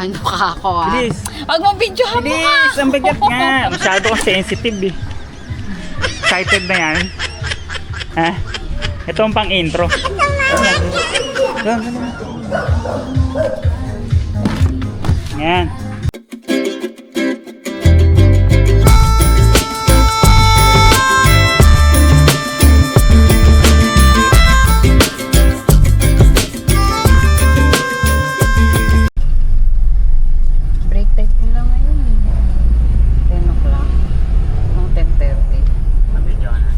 Ano ka ako ah? Bilis. Huwag mong videohan mo ka! Bilis! Ang bigat nga. Masyado kang sensitive eh. Excited na yan. Ha? Ito ang pang intro. Yan. Break time ko lang ngayon eh. 10 o'clock. Ang 10:30. Mabidyo na.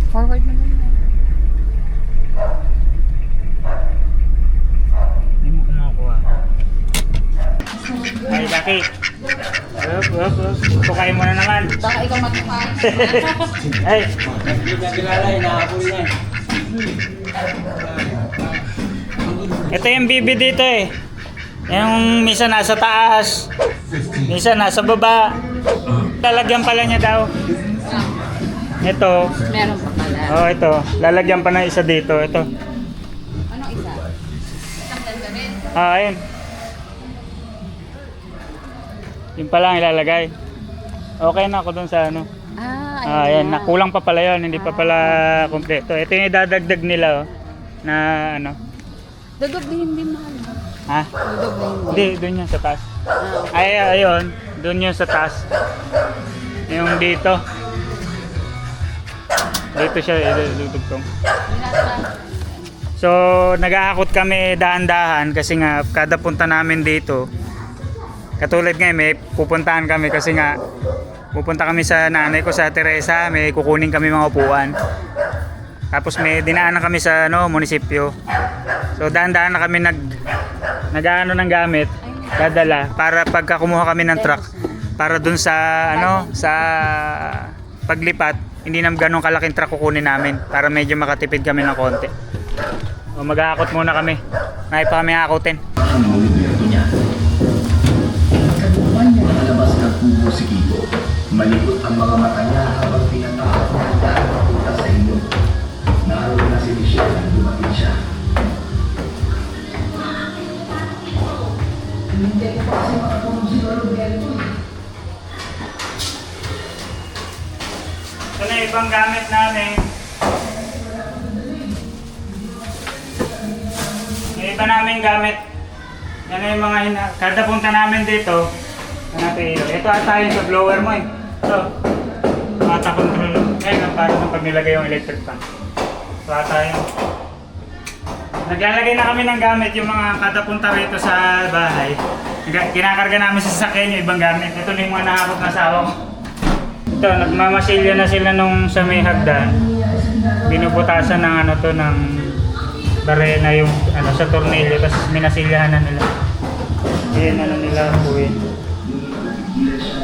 Forward mo lang yan. Hindi mo kumakuha. Ay, Jackie. Up. Tukain mo na naman. Baka ikaw matumahan. Ay. Ito yung bibi dito eh. Yung misa nasa taas. Misa nasa baba. Lalagyan pala niya daw. Ito. Meron pa pala. Oh, ito. Lalagyan pa ng isa dito. Ito. Anong isa? Isang ganda rin. Ah, ayun. Yung pala ang ilalagay. Okay na ako dun sa ano. Ah, Ah, ayan. na. Nakulang pa pala yun. Hindi pa pala kompleto. Ito yung idadagdag nila oh. Na ano. Dodoblihin din mahal. Ha? Dodoblihin din. Hindi, dun yun sa taas. Ah, Ay, ayun. Dun yun sa taas. Yung dito. Dito siya idudugtong. So, nag-aakot kami dahan-dahan kasi nga kada punta namin dito. Katulad ngayon, may pupuntahan kami kasi nga pupunta kami sa nanay ko sa Teresa, may kukunin kami mga upuan. Tapos may dinaanan kami sa munisipyo. So, dahan-dahan na kami nag-aano ng gamit, dadala para pagka kumuha kami ng truck para dun sa sa paglipat, hindi naman ganun kalaking truck kukunin namin para medyo makatipid kami ng konti. O mag-aakot muna kami. May pa kami aakotin. Malabas ng kubo si Kiko. Malikot ang mga mata niya habang tinatakot niya ang daan papunta sa inyo. Naroon na si Michelle at dumating siya. Hindi ko pa kasi makatulong si Roberto. Ito na ibang gamit namin. May iba namin gamit. Yan na yung mga kada punta namin dito. Ito ata yung sa blower mo eh. Ito. Ata control. Ayun, para sa pag nilagay yung electric fan. Ito ata yung. Naglalagay na kami ng gamit yung mga kada punta rito sa bahay. Kinakarga namin sa sasakyan yung ibang gamit. Ito na yung mga nakakot na asawa ko. Ito, nagmamasilya na sila nung sa may hagdan. Binubutasan ng ng barena yung sa tornilyo, tapos minasilyahan na nila. Yan nila buhay.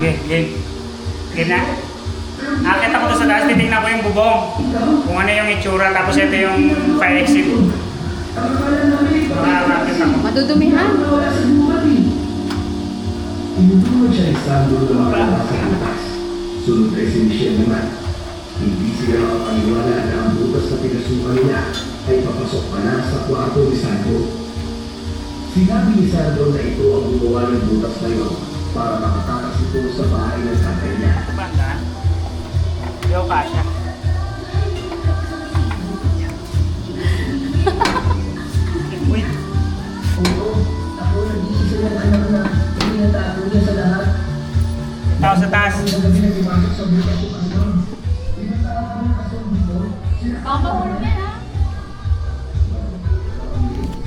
Okay na. Nakita ko to sa taas, titignan ko yung bubong. Kung ano yung itsura, tapos ito yung fire exit. Nakakita ko. madudumihan. Tinutulog siya ni Sandro lumakalakas sa butas. Sunod ay si Michelle naman. Hindi sila makapaniwala na ang butas na pinasukan niya ay papasok pa na sa kwarto ni Sandro. Sinabi ni Sandro na ito ang gumawa ng butas na yun para makatakas ito sa bahay ng tatay niya. Banda? Yo, kasha. Wait. Oo, ako nag-iisip ng anak na pinatago niya sa lahat. Tao sa taas. Ang gabi na pumasok sa butas ko ano. Pinatago ng asong dito. Pamahulog yan ha.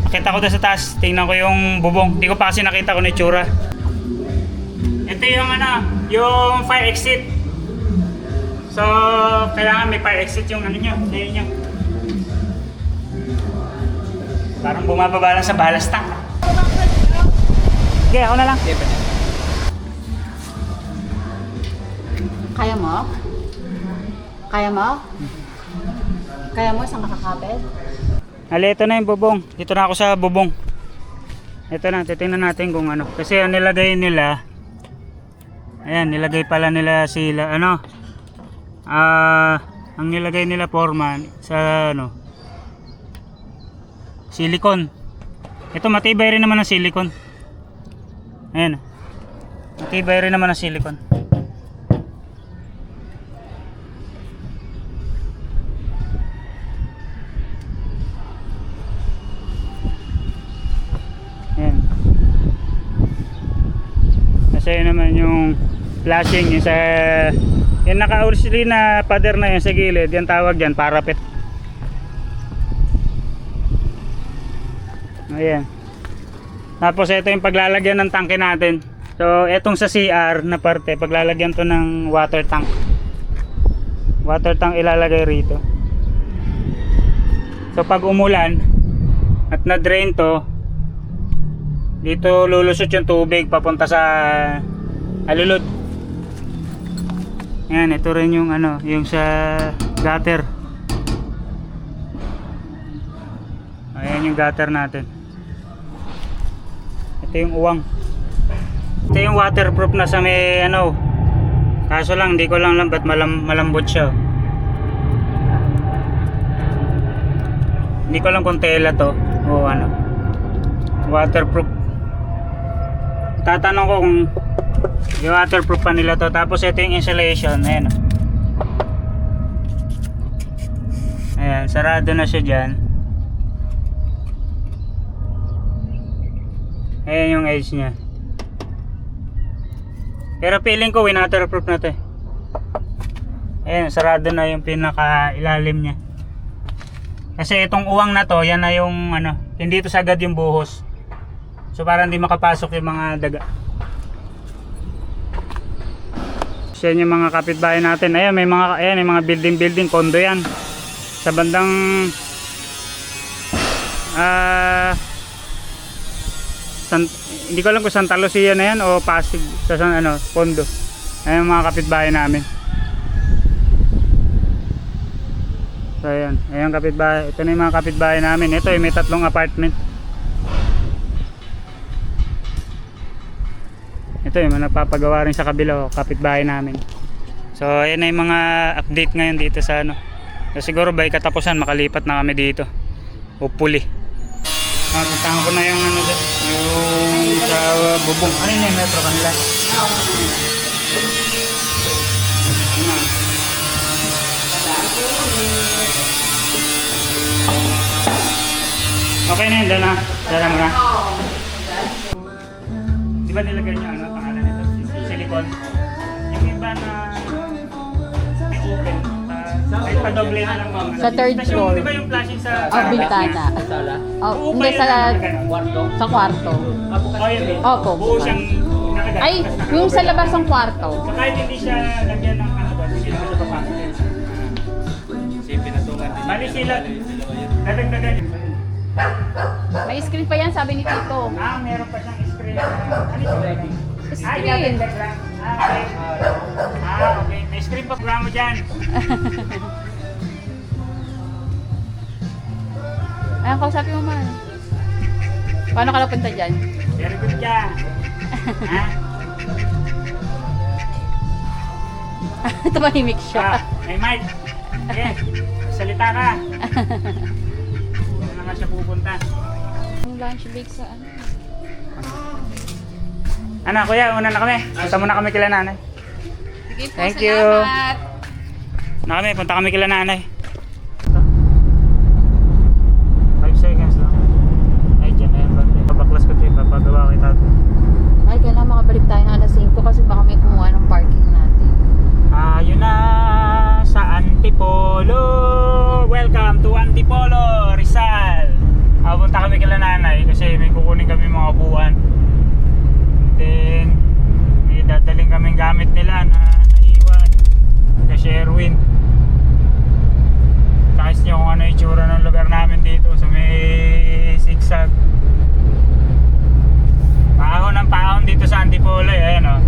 Nakita ko doon sa taas. Tingnan ko yung bubong. Hindi ko pa kasi nakita ko na itsura. Ito yung yung fire exit. So, kailangan may fire exit yung nyo. Sayo nyo. Parang bumababa lang sa ballast tank. Okay, ako na lang. Kaya mo? Kaya mo? Kaya mo isang kakakabed? Ali, ito na yung bubong. Dito na ako sa bubong. Ito na, titingnan natin kung ano. Kasi ang nilagay nila, ayan, nilagay pala nila sila, ano, ang nilagay nila foreman sa, ano, silicone. Ito, matibay rin naman ang silicone. Ayan, matibay rin naman ang silicone. Ayan. Kasi yun naman yung flashing yung sa yung naka-ursili na pader na yun sa gilid, yung tawag dyan parapet. Ayan. Tapos ito yung paglalagyan ng tangke natin. So etong sa CR na parte, paglalagyan to ng water tank. Water tank ilalagay rito. So pag umulan at na-drain to, dito lulusot yung tubig papunta sa alulod. Yan, ito rin yung ano, yung sa gutter. Ayan yung gutter natin. Ito yung uwang. Ito yung waterproof na sa may ano. Kaso lang, hindi ko lang alam ba't malambot siya. Hindi ko lang kung tela to o ano. Waterproof. Tatanong ko kung yung waterproof pa nila to. Tapos ito yung insulation. Ayan. Ayan, sarado na siya dyan. Ayan yung edge nya. Pero feeling ko waterproof na to eh. Ayan, sarado na yung pinaka ilalim nya. Kasi itong uwang na to, yan na yung ano, hindi to sagad yung buhos. So para hindi makapasok yung mga daga. So yan yung mga kapitbahay natin. Ayan, may mga building, condo yan. Sa bandang hindi ko alam kung Santa Lucia na yan o Pasig sa ano, condo. Ayan yung mga kapitbahay namin. So ayan, ayan kapitbahay. Ito na yung mga kapitbahay namin. Ito may 3 apartment. Ito yung nagpapagawa rin sa kabila, kapitbahay namin. So ayan na yung mga update ngayon dito sa ano. So, siguro by katapusan makalipat na kami dito. Hopefully. Puntahan ko na yung ano dyan, yung sa bubong. Ano yun yung metro kanila? Okay na yun, dala mo na. Di ba nilagay niyo ano, pangalan nito? Silicone. Yung iba na may open. May padoble na lang mga. Sa third floor. Di ba yung flashing sa Bintana. Oh, hindi sa kwarto. Oh, yun eh. Opo. Buo siyang nakagat. Ay, yung sa labas ng kwarto. So kahit hindi siya lagyan ng ano ba, hindi naman siya papasok. Bali sila, dadagdagan yun. May screen pa yan, sabi ni Tito. Meron pa siyang screen. Ano siya? Screen. Okay. Okay. May screen pa programa dyan. Ayan, kausapin mo man. Paano ka napunta dyan? Very good ka. Ha? Tumahimik siya. May mic. Okay. Salita ka. Saan naman siya pupunta? Yung lunch break sa ano? Ano, kuya, una na kami. Punta muna kami kila nanay. Sige po, Thank you. salamat. Na kami, punta kami kila nanay. 5 seconds lang. Ay, dyan na yan. Babaklas ko ito. Papagawa kita ito. Ay, kailangan makabalik tayo ng alas 5 kasi baka may kumuha ng parking natin. Ayun na sa Antipolo. Welcome to Antipolo, Rizal. Punta kami kila nanay kasi may kukunin kami mga upuan. Then may dadaling kaming gamit nila na naiwan kasi Erwin. Takis nyo kung ano yung itsura ng lugar namin dito sa may zigzag. Paahon ng paahon dito sa Antipolo. Ayan o.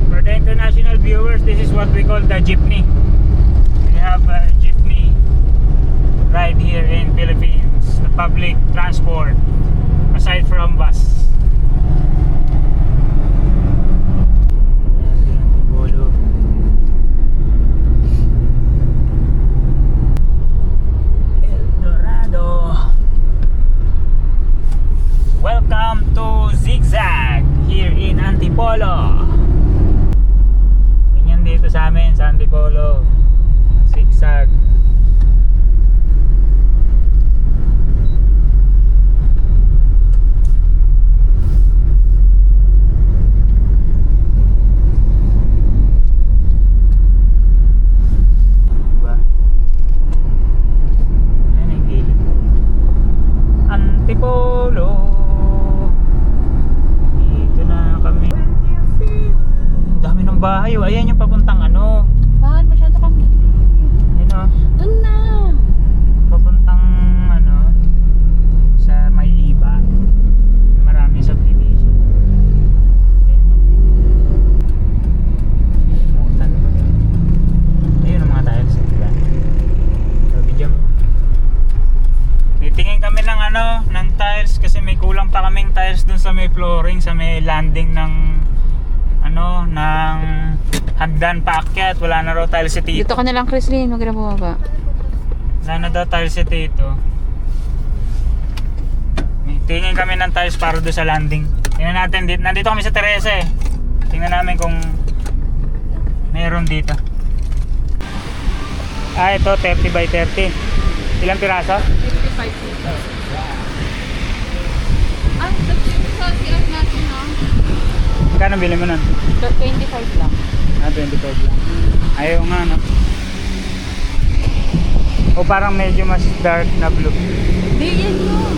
For the international viewers, this is what we call the jeepney. We have a jeepney ride here in Philippines. public transport aside from bus. Welcome to Zigzag here in Antipolo. Ganyan dito sa amin sa Antipolo. Zigzag. Diba? Ayan ang gilid. Antipolo. Dami ng bahay, oh. Ayan yung papuntang ano. Mahal, masyado kang gilid. Ayun, oh. Doon na. Papuntang ano sa may iba. Maraming subdivision. Ayun yun. Mutan pa. Ayun ang mga tiles, diba? So, video mo. Titingin kami ng ano, ng tiles kasi may kulang pa kaming tiles dun sa may flooring, sa may landing ng ano, ng hagdan paakyat. Wala na raw tiles si Tito. Dito ka na lang, Chrislyn. Huwag na bumaba. Wala na daw tiles si Tito. Tingin kami ng tiles para doon sa landing. Tingnan natin, nandito kami sa Teresa eh. Tingnan namin kung meron dito. Ah, ito 30 by 30. Ilang piraso? 55 pesos. Ay, sa CR natin, no? Magkano bili mo nun? 25 lang. Ah, 25 lang. Ayaw nga, no? O parang medyo mas dark na blue. Di, yan yun.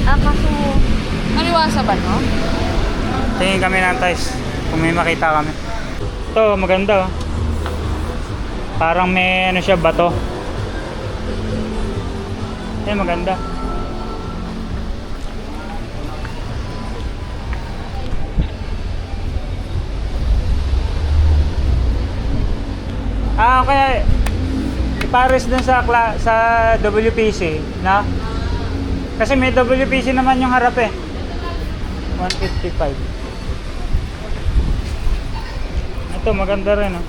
Ah, kaso, maliwasa ba, no? Tingin kami ng tiles kung may makita kami. Ito, maganda, oh. Parang may ano siya, bato. Maganda. Ah, okay. Ipares dun sa WPC, na? Kasi may WPC naman yung harap eh. 155. Ito maganda rin, oh.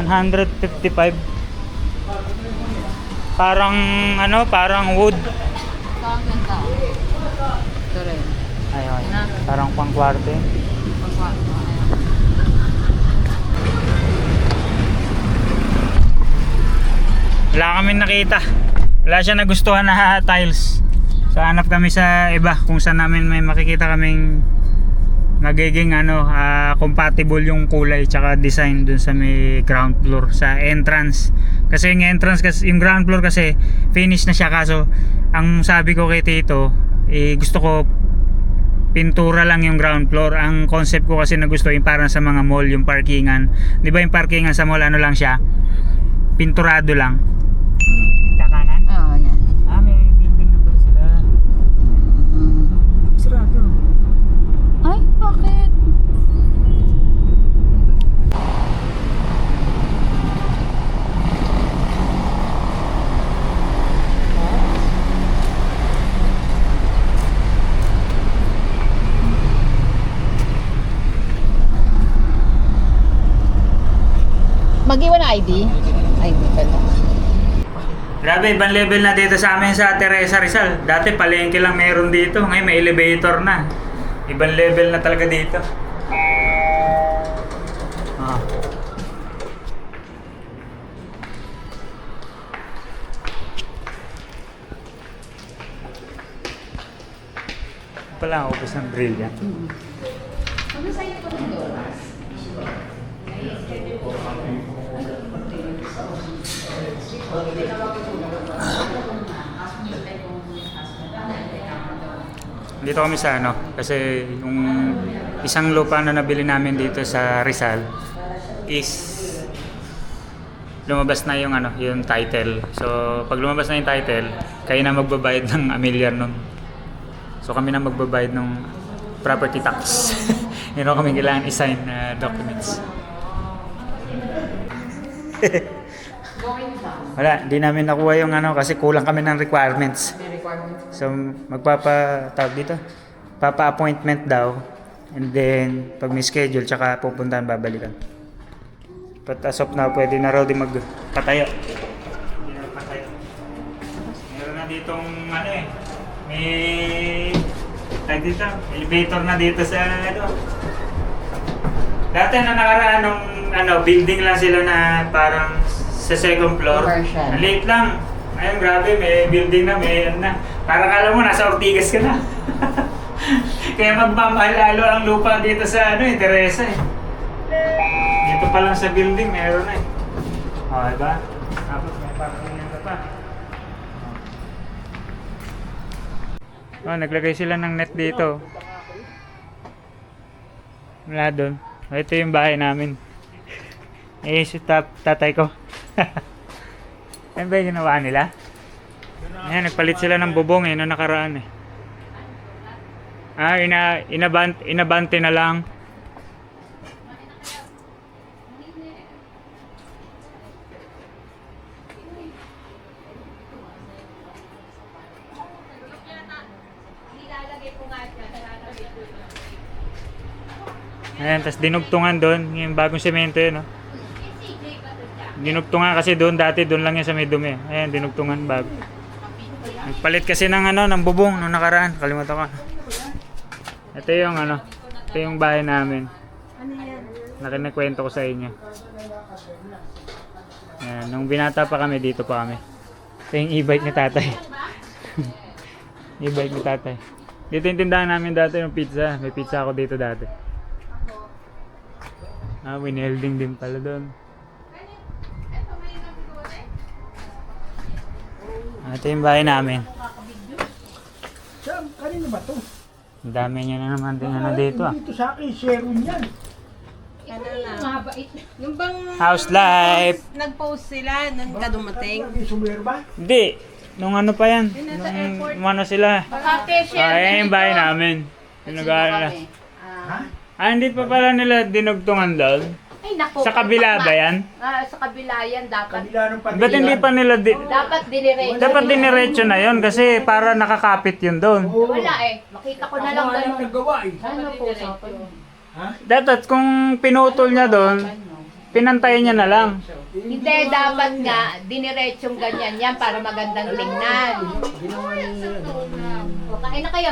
155. Parang ano, parang wood. Parang ganda. Ito rin. Ayun. Parang pang-kwarte. Wala kami nakita. Wala siya nagustuhan na tiles. So hanap kami sa iba kung saan namin may makikita kaming magiging ano, compatible yung kulay tsaka design dun sa may ground floor sa entrance. Kasi yung entrance kasi yung ground floor kasi finish na siya, kaso ang sabi ko kay Tito, gusto ko pintura lang yung ground floor. Ang concept ko kasi na gusto yung parang sa mga mall, yung parkingan. 'Di ba yung parkingan sa mall ano lang siya? Pinturado lang. Kakanan? Oo, yan. Ah, may building na pala sila. Sarado. Ay, bakit? Mag-iwan na ID? ID pala. Grabe, ibang level na dito sa amin sa Teresa Rizal. Dati palengke lang meron dito, ngayon may elevator na. Ibang level na talaga dito. Ah. Pala, upos ng Brilliant. Dito kami sa ano, kasi yung isang lupa na nabili namin dito sa Rizal is lumabas na yung ano, yung title. So, pag lumabas na yung title, kayo na magbabayad ng amilyar nun. So, kami na magbabayad ng property tax. Yun kami kailangan i-sign documents. Going down. Wala, hindi namin nakuha yung ano kasi kulang kami ng requirements. May requirements. So tawag dito, papa-appointment daw. And then pag may schedule tsaka pupuntahan babalikan. But as of now, pwede na raw din magpatayo. Pwede na magpatayo. Meron na ditong ano eh, may dito, elevator na dito sa ano. Dati na nakaraan nung ano, building lang sila na parang sa second floor. Commercial. Late lang. Ayun, grabe, may building na, may ano na. Parang kala mo, nasa Ortigas ka na. Kaya magmamahal lalo ang lupa dito sa ano eh, Teresa eh. Dito pa lang sa building, meron na eh. O, diba? Tapos may parking ka pa. Oh, naglagay sila ng net dito. Wala doon. Oh, ito yung bahay namin. Eh, si tatay ko. Ano ba yung ginawa nila? Ayan, nagpalit sila ng bubong eh, na nakaraan eh. Ah, inabante na lang. Ayan, tapos dinugtungan doon, yung bagong semento yun, no? Dinugtungan kasi doon, dati doon lang yan sa may dumi. Ayan, dinugtungan bago. Nagpalit kasi ng ano, ng bubong nung nakaraan, kalimutan ko. Ito yung ano, ito yung bahay namin. Nakinikwento ko sa inyo. Ayan, nung binata pa kami, dito pa kami. Ito yung e-bike ni tatay. E-bike ni tatay. Dito yung tindahan namin dati yung pizza. May pizza ako dito dati. Ah, winelding din pala doon. Ito yung bahay namin. Saan? Kanino ba to? Ang dami niya na naman din ano dito ah. Dito sa akin, share yan. Yung bang House life! nag-post sila nung kadumating? Lagi sumir ba? Hindi. Nung ano pa yan? Nung ano sila? Ayan yung bahay namin. Yung nag-aalala. Ah, hindi pa pala nila dinugtungan doon? Ay, naku. Sa kabila ba yan? Sa kabila yan, dapat. Kabila ng Ba't hindi pa nila Dapat diniretso. dapat diniretso na yon kasi para nakakapit yun doon. Wala eh. Makita ko na lang Ako nga lang ganun. naggawa eh. Ano po sa Dapat kung pinutol niya doon, pinantayin niya na lang. Hindi, dapat nga, diniretsyong ganyan yan para magandang tingnan. Ginawa niya O, kain na kayo.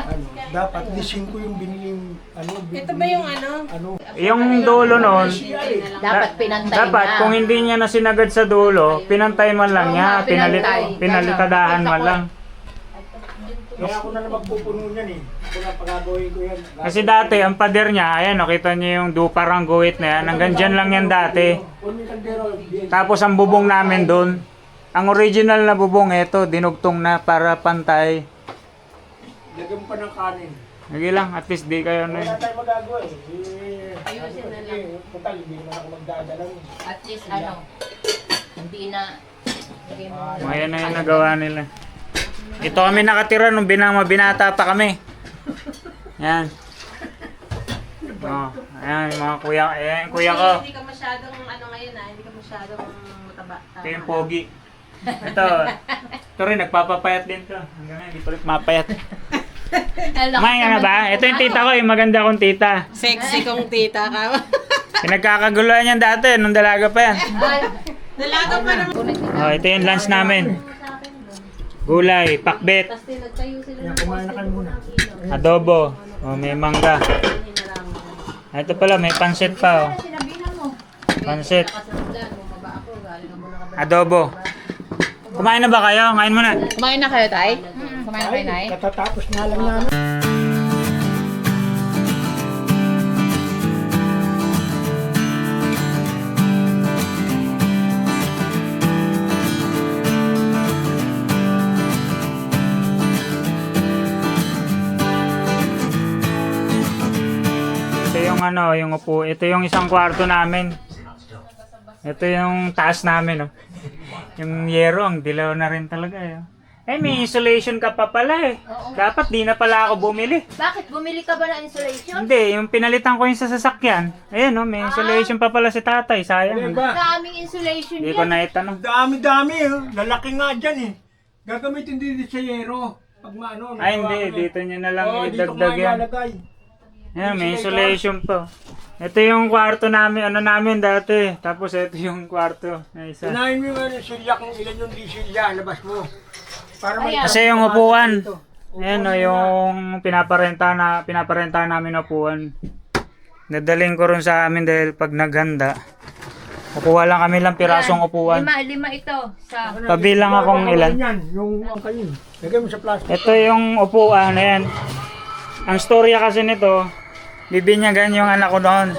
dapat lisin ko yung biniling ano. Ito ba yung ano? Yung dulo noon, Dapat pinantay dapat na. kung hindi niya na sinagad sa dulo, pinantay man lang Oo niya, nga, pinantay. pinalitadahan man lang. Kaya ako na lang magpupuno niyan eh. Ako na pagagawin ko yan. Kasi dati, ang pader niya, ayan, nakita niyo yung parang guhit na yan, hanggang dyan lang yan dati. Kung may kaldero, bien. Tapos ang bubong namin doon, ang original na bubong, ito, dinugtong na para pantay. Lagyan mo pa ng kanin. Sige lang, at least di kayo na Wala yun. tayong magagawa eh. Ayusin na lang. Total, hindi naman ako magdadala. At least ano, hindi na. Ayan na yung nagawa nila. Ito kami nakatira nung binata pa kami. Yan. Oh, ayan yung mga kuya, ayan yung kuya ko. Hindi ka masyadong ano ngayon hindi ka masyadong mataba. Ito yung pogi. Ito rin, nagpapapayat din to. Hanggang ngayon, hindi pa rin mapayat. Kumain ka na ba? Ito yung tita ko, yung maganda kong tita. Sexy kong tita ka. Pinagkakaguluhan yan dati, nung dalaga pa yan. Dalaga pa naman. Oh, ito yung lunch namin. Gulay, pakbet, Kaya kumain na kayo muna. adobo, oh, may mangga. Ah, ito pala, may pansit pa. Oh. Pansit. Adobo. Kumain na ba kayo? Kain muna. Kumain na kayo, Tay? Kumain na kayo, Nay? Katatapos nga lang namin. Ito yung ano, yung upo. Ito yung isang kwarto namin. Ito yung taas namin, oh. Yung yero, ang dilaw na rin talaga, eh. Eh, may insulation ka pa pala eh. Dapat di na pala ako bumili. Bakit? Bumili ka ba ng insulation? Hindi, yung pinalitan ko yung sa sasakyan. Ayan, oh, may insulation pa pala si tatay. Sayang. Diba? Daming insulation Hindi ko yan. na itanong. Dami-dami, lalaki nga dyan eh. Gagamitin din sa yero. Pag maano, Ay, hindi. Dito nyo na lang dito idagdag nga yan. ilalagay. Ayan, may insulation pa. Ito yung kwarto namin, ano namin dati. Tapos ito yung kwarto na isa. Unahin mo yung ano, silya kung ilan yung di silya, labas mo. Para may Kasi yung upuan. Ayan o, yung pinaparenta namin upuan. Dadaling ko rin sa amin dahil pag naghanda, kukuha lang kami lang pirasong upuan. Lima ito. Sa... Pabilang akong ilan. Yan, yung ang kayo. Lagay mo sa plastic. Ito yung upuan, ayan. Ang storya kasi nito, bibinyagan yung anak ko noon.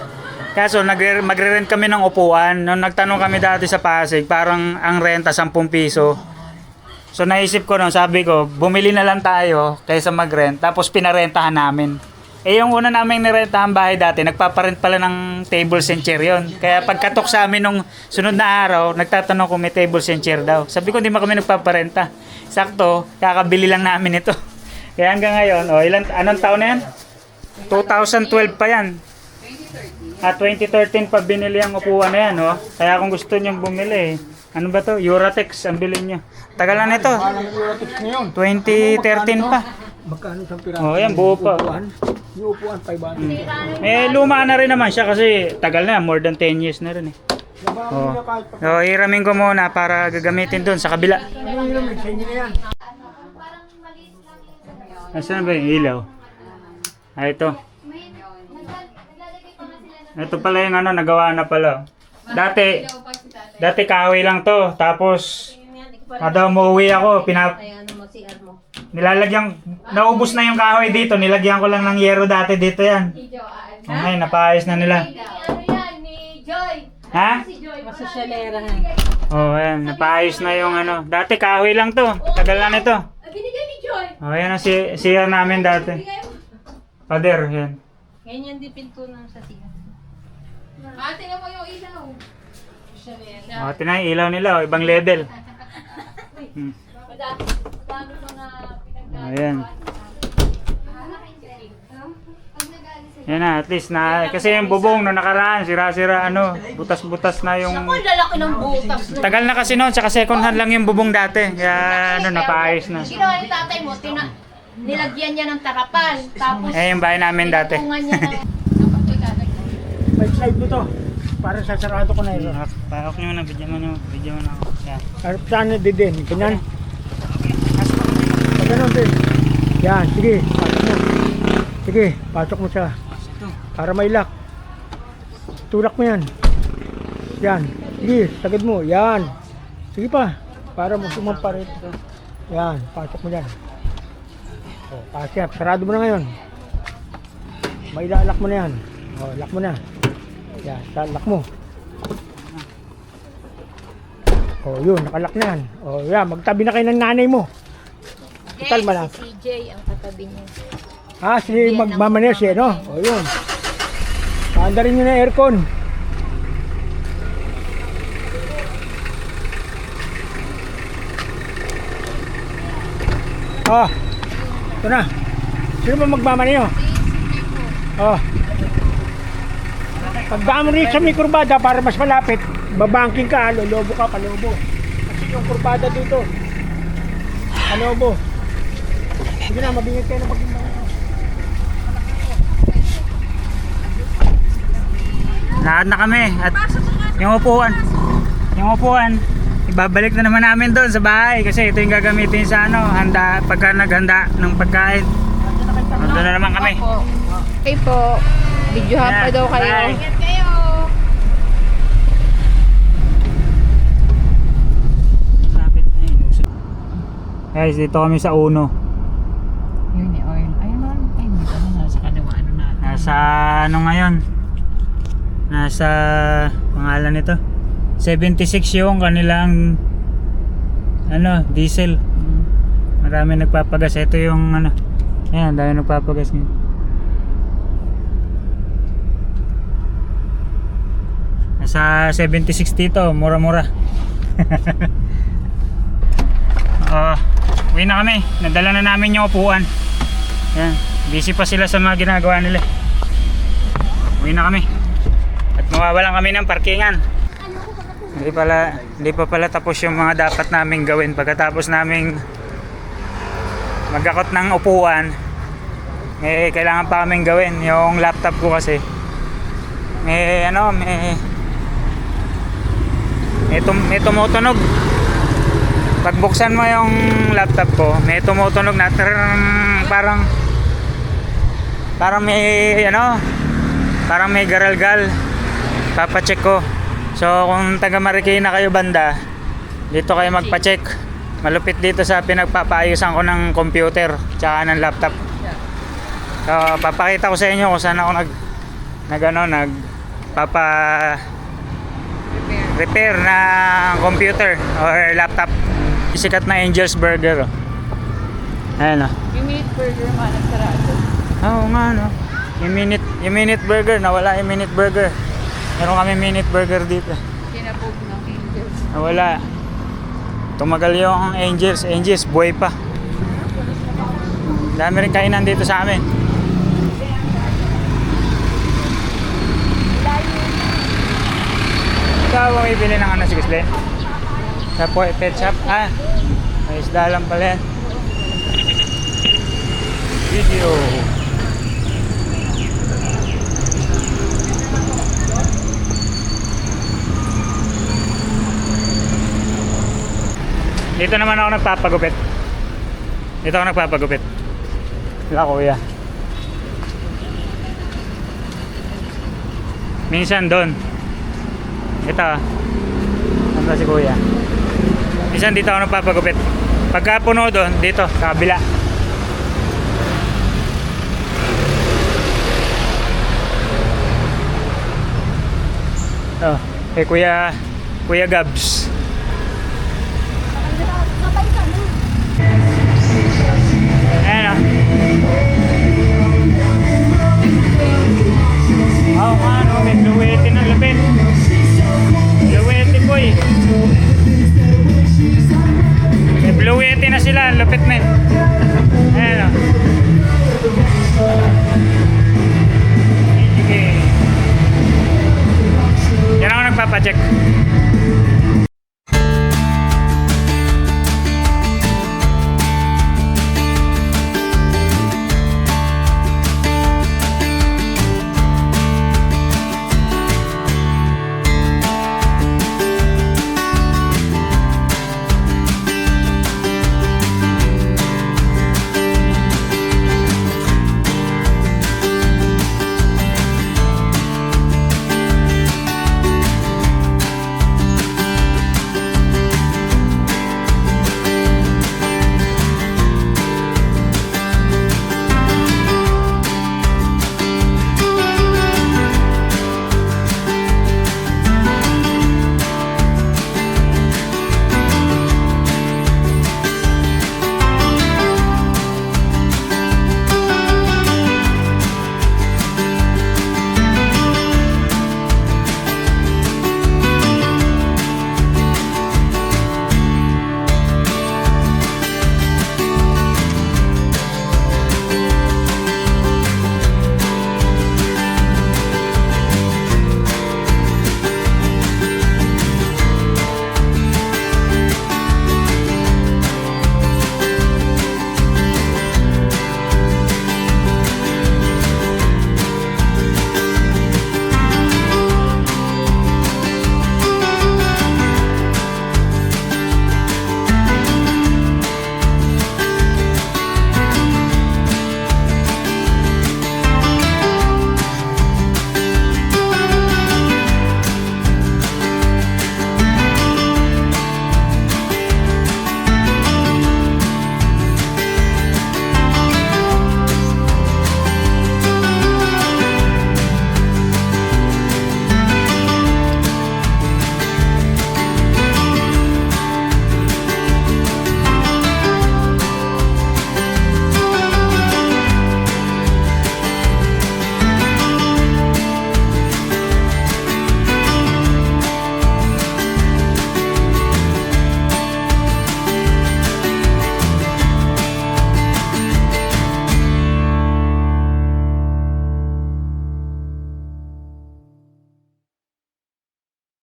Kaso magre-rent kami ng upuan. Nung nagtanong kami dati sa Pasig, parang ang renta 10 piso. So naisip ko noon, sabi ko, bumili na lang tayo kaysa mag-rent. Tapos pinarentahan namin. Eh yung una naming nirentahan bahay dati, nagpaparent pala ng tables and chair yun. Kaya pagkatok sa amin nung sunod na araw, nagtatanong kung may tables and chair daw. Sabi ko, hindi mo kami nagpaparenta. Sakto, kakabili lang namin ito. Kaya hanggang ngayon, anong taon na yan? 2012 pa yan. At 2013 pa binili ang upuan na yan. Oh. Kaya kung gusto nyo bumili, ano ba to? Uratex ang bilhin nyo. Tagal na nito. Parang Eurotex ngayon. 2013 pa. Magkano sa piraso? Oh, yan, buo pa. Yung upuan, 500. Eh, luma na rin naman siya kasi tagal na, more than 10 years na rin eh. Oh. So, hiramin ko muna para gagamitin dun sa kabila. Ano yun, sa inyo na yan. Asan ba yung ilaw? Ah, ito. Ito pala yung ano, nagawa na pala. Dati kahoy lang to. Tapos, kada umuwi ako, nilalagyan, naubos na yung kahoy dito. Nilagyan ko lang ng yero dati dito yan. Okay, napaayos na nila. Ano yan? Ni Joy. Ha? Si Joy. Masosyalera nga. Oh, ayan, napaayos na yung ano. Dati kahoy lang to. Tagal na nito. Binigay ni Joy. Oh, ayan ang siya namin dati. Pader, yan. Ngayon yan di pinto na sa siya. Tingnan mo yung ilaw. Oh, tingnan yung ilaw nila, oh, ibang level. Madami mga Ayan. Yan na, at least na, kasi yung bubong no nakaraan, sira-sira ano, butas-butas na yung... Ako, lalaki ng butas. Tagal na kasi noon, saka second hand lang yung bubong dati, kaya ano, napaayos na. Ginawa ni tatay mo, nilagyan niya ng tarapan. Tapos, Eh, yung bahay namin dati. pinatungan niya ng... Right side mo to. Para sasarado ko na ito. Paok nyo na, video mo na ako. Yan. Saan na din? Ganyan. Ganun din. Yan, sige. Pasok mo. Sige, pasok mo siya. Para may lock. Tulak mo yan. Yan. Sige, sagad mo. Yan. Sige pa. Para mo sumamparit. Yan, pasok mo yan. O, pasok. Sarado mo na ngayon. May lock mo na yan. O, lock mo na. Yan, lock mo. O, yun, nakalak na yan. O, yan, magtabi na kayo ng nanay mo. Total malak. Si CJ ang katabi niya. Ah, si magmamanes eh, no? O, yun. Paandarin nyo na aircon. Oh, ito na. Sino ba magmamaneho? Oh. Pagdaan mo rin sa may kurbada para mas malapit, babangking ka, lolobo ka, palobo. Kasi yung kurbada dito, palobo. Sige na, mabingit kayo na magmamaneho. Lahat na kami at yung upuan, ibabalik na naman namin doon sa bahay kasi ito yung gagamitin sa ano, handa, pagka naghanda ng pagkain. Doon na naman kami. Okay po. Videohan pa daw kayo. Bye. Ingat kayo. Guys, dito kami sa Uno. Yun ni oil. Ayun na. Ay, dito na. Nasa kaliwa. Ano na? Nasa ano ngayon? Nasa pangalan nito. 76 yung kanilang ano, diesel. Marami nagpapagas. Ito yung ano. Ayan, dahil nagpapagas ngayon. Nasa 76 dito, mura-mura. Uwi na kami. Nadala na namin yung upuan. Yan. Busy pa sila sa mga ginagawa nila. Uwi na kami. At mawawalan kami ng parkingan. Hindi pa pala tapos yung mga dapat naming gawin pagkatapos naming magakot ng upuan. Kailangan pa kaming gawin yung laptop ko kasi. May tumutunog. Pagbuksan mo yung laptop ko, may tumutunog na parang may garalgal. Papacheck ko. So kung taga Marikina kayo banda, dito kayo magpa-check. Malupit dito sa pinagpapaayusan ko ng computer tsaka ng laptop. So papakita ko sa inyo kung saan ako repair na computer or laptop. Sikat na Angel's Burger. Ayan o. Yung meat burger man ang sarado. Oo nga no. Yung minute burger, nawala yung minute burger. Meron kami minute burger dito. Kinabog ng angels. Nawala. Tumagal yung Angels buhay pa. Dami rin kainan dito sa amin. Ikaw ang ibili ng ano si Ghislaine? Sa pet shop? Ah, may isda lang pala yan. Video. Dito naman ako nagpapagupit. Wala kuya. Minsan doon. Ito. Ano si kuya? Minsan dito ako nagpapagupit. Pagka puno doon, dito, sa kabila. Oh, Kuya Gabs. Ayan o. Oo nga no, may bluwete ng lapit. Bluwete boy. May bluwete na sila, lapit na. Ayan o. Sige. Yan ako nagpapacheck.